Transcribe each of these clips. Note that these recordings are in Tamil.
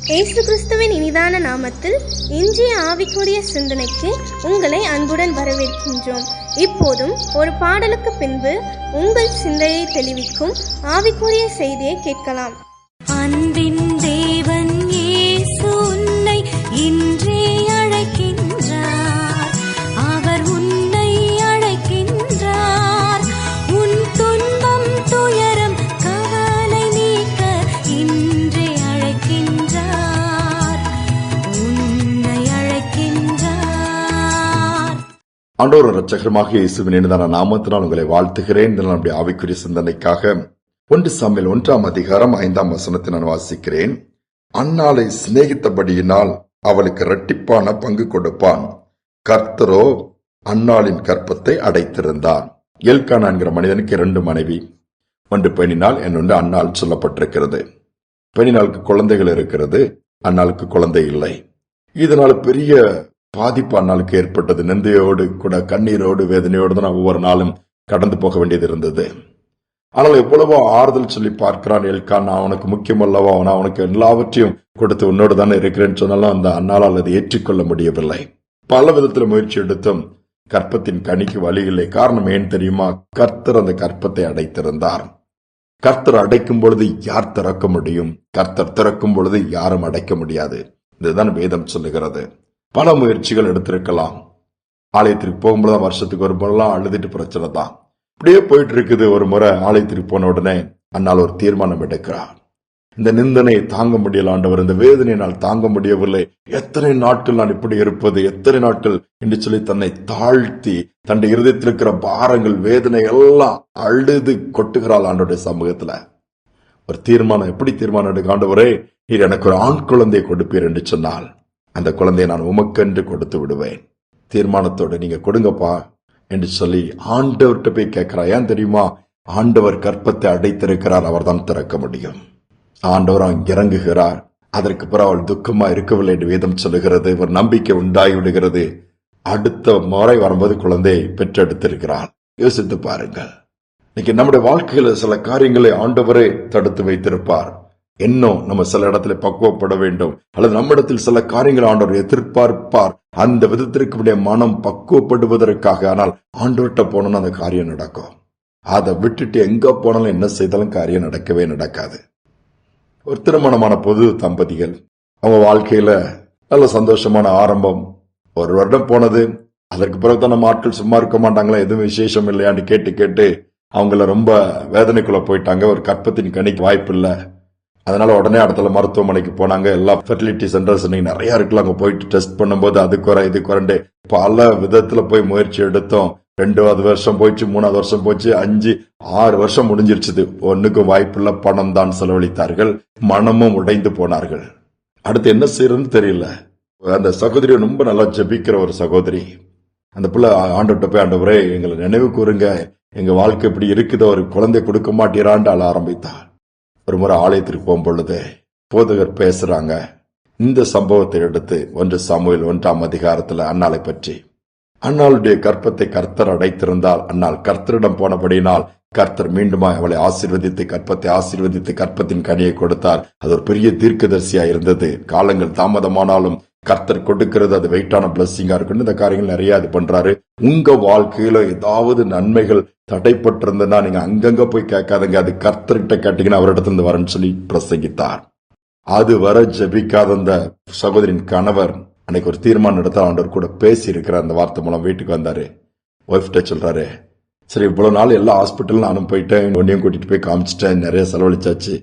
இயேசு கிறிஸ்துவின் இனிதான நாமத்தில் இன்றைய ஆவிக்குரிய சிந்தனைக்கு உங்களை அன்புடன் வரவேற்கின்றோம். இப்போதும் ஒரு பாடலுக்கு பின்பு உங்கள் சிந்தையை தெளிவிக்கும் ஆவிக்குரிய செய்தியை கேட்கலாம். அன்பின் தேவன் இயேசு உன்னை இன்றே அழைக்கின்றார். அவர் உன்னை அழைக்கின்றார். உன் துன்பம் துயரம் கவலை நீக்க இன்றே அழைக்கின்றார். உன்னை அழைக்கின்றார். ஆண்டவர் இரட்சகருமாக இயேசுவின் இனிதான நாமத்தினால் உங்களை வாழ்த்துகிறேன். நம்முடைய ஆவிக்குரிய சிந்தனைக்காக 1 சாமுவேல் 1 அதிகாரம் 5 வசனத்தை நான் வாசிக்கிறேன். அன்னாளை சிநேகித்தபடியினால் அவளுக்கு இரட்டிப்பான பங்கு கொடுப்பான். கர்த்தரோ அன்னாளின் கற்பத்தை அடைத்திருந்தார். எல்கானா என்கிற மனிதனுக்கு 2 மனைவி, ஒன்று பெண்ணினால், இன்னொன்று அன்னாள் சொல்லப்பட்டிருக்கிறது. பெண்ணினாளுக்கு குழந்தைகள் இருக்கிறது, அன்னாளுக்கு குழந்தை இல்லை. இதனால பெரிய பாதிப்பு அன்னாளுக்கு ஏற்பட்டது. நிந்தையோடு கூட கண்ணீரோடு வேதனையோடு தான் ஒவ்வொரு நாளும் கடந்து போக வேண்டியது இருந்தது. ஆனால் எவ்வளவோ ஆறுதல் சொல்லி பார்க்கிறான் எல்கானா. அவனுக்கு முக்கியம் அல்லவா, நான் அவனுக்கு எல்லாவற்றையும் கொடுத்து உன்னோடு தானே இருக்கிறேன்னு சொன்னாலும் அந்த அன்னாளால் அதை ஏற்றுக்கொள்ள முடியவில்லை. பல விதத்தில் முயற்சி எடுத்தும் கற்பத்தின் கனிக்கு வழி இல்லை. காரணம் ஏன் தெரியுமா? கர்த்தர் அந்த கற்பத்தை அடைத்திருந்தார். கர்த்தர் அடைக்கும் பொழுது யார் திறக்க முடியும்? கர்த்தர் திறக்கும் பொழுது யாரும் அடைக்க முடியாது. இதுதான் வேதம் சொல்லுகிறது. பல முயற்சிகள் எடுத்திருக்கலாம். ஆலயத்திற்கு போகும்போது வருஷத்துக்கு ஒரு முறைலாம் அழுதுட்டு பிரச்சனை தான். இப்படியே போயிட்டு இருக்குது. ஒரு முறை ஆலயத்திற்கு போன உடனே அன்னால் ஒரு தீர்மானம் எடுக்கிறார். இந்த நிந்தனை தாங்க முடியல ஆண்டவர், இந்த வேதனை நான் தாங்க முடியவில்லை, எத்தனை நாட்கள் நான் இப்படி இருப்பது, எத்தனை நாட்கள் என்று சொல்லி தன்னை தாழ்த்தி தன்னுடைய இருதயத்தில் இருக்கிற பாரங்கள் வேதனை எல்லாம் அழுது கொட்டுகிறாள் ஆண்டவருடைய சமூகத்துல. ஒரு தீர்மானம், எப்படி தீர்மானம் எடுக்க? ஆண்டவரே, நீர் எனக்கு ஒரு ஆண் குழந்தையை கொடுப்பீர் என்று சொன்னால் அந்த குழந்தையை நான் உமக்கென்று கொடுத்து விடுவேன். தீர்மானத்தோடு நீங்க கொடுங்கப்பா என்று சொல்லி ஆண்டவர்கிட்ட போய் கேட்கிறா. ஏன் தெரியுமா? ஆண்டவர் கற்பத்தை அடைத்திருக்கிறார், அவர் தான் திறக்க முடியும். ஆண்டவர் அவன் இறங்குகிறார். அதற்கு பிறகு அவள் துக்கமா இருக்கவில்லை என்று வேதம் சொல்லுகிறது. ஒரு நம்பிக்கை உண்டாகி விடுகிறது. அடுத்த முறை வரும்போது குழந்தை பெற்றெடுத்திருக்கிறார். யோசித்து பாருங்கள். இன்னைக்கு நம்முடைய வாழ்க்கையில சில காரியங்களை ஆண்டவரே தடுத்து வைத்திருப்பார். இன்னும் நம்ம சில இடத்துல பக்குவப்பட வேண்டும், அல்லது நம்மிடத்தில் சில காரியங்கள் ஆண்டவர் எதிர்பார்ப்பார். அந்த விதத்திற்கு மனம் பக்குவப்படுவதற்காக. ஆனால் ஆண்டவர்கிட்ட போனோம்னா அந்த காரியம் நடக்கும். அதை விட்டுட்டு எங்க போனாலும் என்ன செய்தாலும் காரியம் நடக்கவே நடக்காது. ஒரு திருமணமான பொது தம்பதிகள், அவங்க வாழ்க்கையில நல்ல சந்தோஷமான ஆரம்பம். ஒரு வருடம் போனது. அதற்கு பிறகுதான் நம்ம ஆட்கள் சும்மா இருக்க மாட்டாங்களா, எதுவும் விசேஷம் இல்லையான்னு கேட்டு கேட்டு அவங்கள ரொம்ப வேதனைக்குள்ள போயிட்டாங்க. ஒரு கற்பத்தின் கணிக்கு வாய்ப்பு இல்லை. அதனால உடனே அடுத்த மருத்துவமனைக்கு போனாங்க. எல்லா ஃபெர்டிலிட்டி சென்டர்ஸ் நிறைய இருக்குல்ல, அங்க போயிட்டு டெஸ்ட் பண்ணும்போது அது குறை இது குறைண்டு பல விதத்துல போய் முயற்சி எடுத்தோம். 2வது வருஷம் போயிடுச்சு, 3வது வருஷம் போச்சு, 5, 6 வருஷம் முடிஞ்சிருச்சு. ஒன்னுக்கும் வாய்ப்புள்ள பணம் தான் செலவழித்தார்கள். மனமும் உடைந்து போனார்கள். அடுத்து என்ன செய்யறதுன்னு தெரியல. அந்த சகோதரி ரொம்ப நல்லா ஜெபிக்கிற ஒரு சகோதரி. அந்த பிள்ளை ஆண்டவர்கிட்ட போய், ஆண்டவரே எங்களை நினைவு கூறுங்க, எங்க வாழ்க்கை இப்படி இருக்குது, ஒரு குழந்தை கொடுக்க மாட்டீரான்னு அழ ஆரம்பித்தார். ஒரு முறை ஆலயத்திற்கு போகும் பொழுது போதகர் பேசுறாங்க. இந்த சம்பவத்தை எடுத்து 1 சாமுவேல் 1 அதிகாரத்துல அன்னாளை பற்றி, அன்னாளுடைய கற்பத்தை கர்த்தர் அடைத்திருந்தால் அன்னாள் கர்த்தரிடம் போனபடியினால் கர்த்தர் மீண்டும் அவளை ஆசீர்வதித்து கற்பத்தை ஆசீர்வதித்து கற்பத்தின் கனியை கொடுத்தார். அது ஒரு பெரிய தீர்க்கதரிசியா இருந்தது. காலங்கள் தாமதமானாலும் கர்த்தர் கொடுக்கிறது அது வெயிட்டான பிளஸ்ஸிங்கா இருக்குன்னு இந்த காரியங்கள் நிறைய இது பண்றாரு. உங்க வாழ்க்கையில ஏதாவது நன்மைகள் தடைப்பட்டிருந்தா நீங்க அங்கங்க போய் கேட்காதங்க, அது கர்த்தர்கிட்ட கேட்டீங்கன்னா அவரிடத்துல வரேன்னு சொல்லி பிரசங்கித்தார். அது வர ஜெபிக்காத அந்த சகோதரின் கணவர் அன்னைக்கு ஒரு தீர்மானம் எடுத்த ஆண்டவர் கூட பேசி இருக்கிற அந்த வார்த்தை மூலம் வீட்டுக்கு வந்தாரு. ஒய்ஃப்ட சொல்றாரு, சரி இவ்வளவு நாள் எல்லா ஹாஸ்பிட்டல் நானும் போயிட்டேன், ஒன்னையும் கூட்டிட்டு போய் காமிச்சிட்டேன், நிறைய செலவழிச்சாச்சு.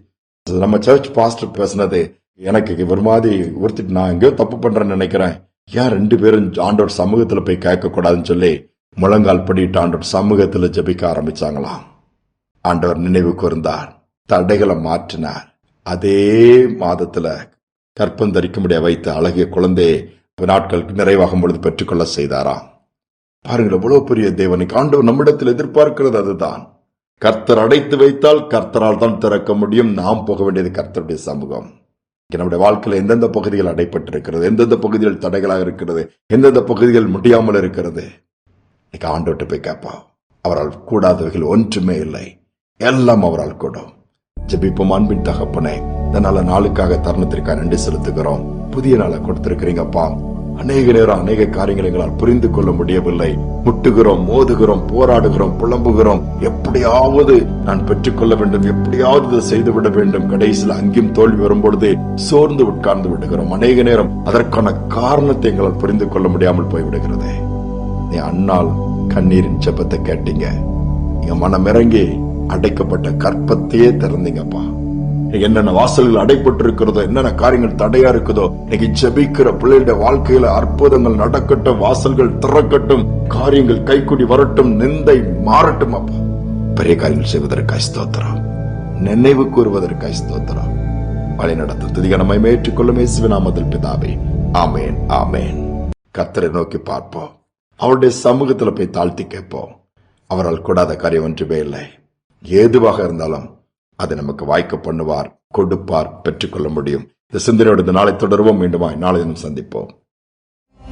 நம்ம சர்ச் பாஸ்டர் பேசினது எனக்கு ஒரு மாதிரி உறுத்திட்டு, நான் எங்கேயோ தப்பு பண்றேன்னு நினைக்கிறேன், ஏன் 2 பேரும் ஆண்டோட சமூகத்துல போய் கேட்க கூடாதுன்னு சொல்லி முழங்கால் படிட்டு ஆண்டோட சமூகத்துல ஜபிக்க ஆரம்பிச்சாங்களாம். ஆண்டவர் நினைவு கூர்ந்தார், தடைகளை மாற்றினார். அதே மாதத்துல கற்பம் தரிக்க முடிய வைத்த அழகிய குழந்தையை நாட்களுக்கு நிறைவாகும் பொழுது பெற்றுக்கொள்ள செய்தாராம். பாருங்கள் எவ்வளவு பெரிய தேவனுக்கு ஆண்டவர் நம்மிடத்தில் எதிர்பார்க்கிறது அதுதான். கர்த்தர் அடைத்து வைத்தால் கர்த்தரால் தான் திறக்க முடியும். நாம் போக வேண்டியது கர்த்தருடைய சமூகம். நம்முடைய வாழ்க்கையில் எந்தெந்த பகுதிகள் அடைப்பட்டிருக்கிறது, எந்தெந்த பகுதிகள் தடைகளாக இருக்கிறது, எந்தெந்த பகுதிகள் முடியாமல் இருக்கிறது, ஆண்டவர்கிட்ட போய் கேட்பா. அவரால் கூடாதவைகள் ஒன்றுமே இல்லை, எல்லாம் அவரால் கூடும். ஜெபிப்போம். அன்பின் தகப்பனே, இந்த நல்ல நாளுக்காக தருணத்திற்காக நன்றி செலுத்துகிறோம். புதிய நாளை கொடுத்திருக்கிறீங்கப்பா. அநேக நேரம் அநேக காரியங்களை எங்களால் புரிந்து கொள்ள முடியவில்லை. முட்டுகிறோம், மோதுகிறோம், போராடுகிறோம், புலம்புகிறோம். எப்படியாவது நான் பெற்றுக்கொள்ள வேண்டும், எப்படியாவது இதை செய்துவிட வேண்டும். கடைசியில் அங்கேயும் தோல்வி வரும்பொழுது சோர்ந்து உட்கார்ந்து விடுகிறோம். அநேக நேரம் அதற்கான காரணத்தை எங்களால் புரிந்து கொள்ள முடியாமல் போய்விடுகிறது. நீ அண்ணால் கண்ணீரின் ஜெபத்தை கேட்டீங்க. நீங்க மனமிறங்கி அடைக்கப்பட்ட கற்பத்தையே திறந்தீங்கப்பா. என்னென்ன வாசல்கள் அடைப்பட்டு இருக்கிறதோ, என்னென்ன காரியங்கள் தடையா இருக்குதோ, இன்னைக்கு ஜெபிக்கிற பிள்ளைகளுடைய வாழ்க்கையில அற்புதங்கள் நடக்கட்டும், வாசல்கள் திறக்கட்டும், காரியங்கள் கைக்குடி வரட்டும், நிந்தை மாறட்டும். அப்பா, பெரிய காரியங்கள் செய்வதற்காய் ஸ்தோத்திரம், நினைவு கூறுவதற்காய் ஸ்தோத்திரம். வழி நடத்தும் துதிகனமை ஏற்றுக்கொள்ளும் இயேசுவின் நாமத்தில் பிதாவே, ஆமேன், ஆமேன். கர்த்தரை நோக்கி பார்ப்போம், அவருடைய சமூகத்துல போய் தாழ்த்தி கேட்போம். அவரால் கூடாத காரியம் ஒன்றுமே இல்லை. ஏதுவாக இருந்தாலும் அதை நமக்கு வாய்க்க பண்ணுவார், கொடுப்பார், பெற்றுக்கொள்ள முடியும். இந்த சிந்தனையோடு இந்த நாளை தொடர்வோம். மீண்டுமாய் நாளை தினம் சந்திப்போம்.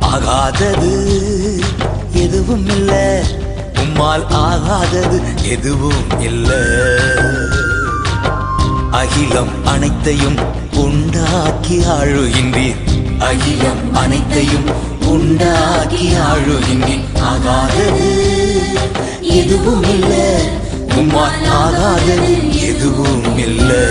ஆகாதது எதுவும் இல்ல, உம்மால் ஆகாதது எதுவும் இல்ல. அகிலம் அனைத்தையும் உண்டாக்கி ஆளுகின்றீர், அகிலம் அனைத்தையும் உண்டாக்கி ஆளுகின்றீர். ஆகாதது எதுவும் இல்ல, உம்மால் ஆகாதது எதுவும் இல்லை.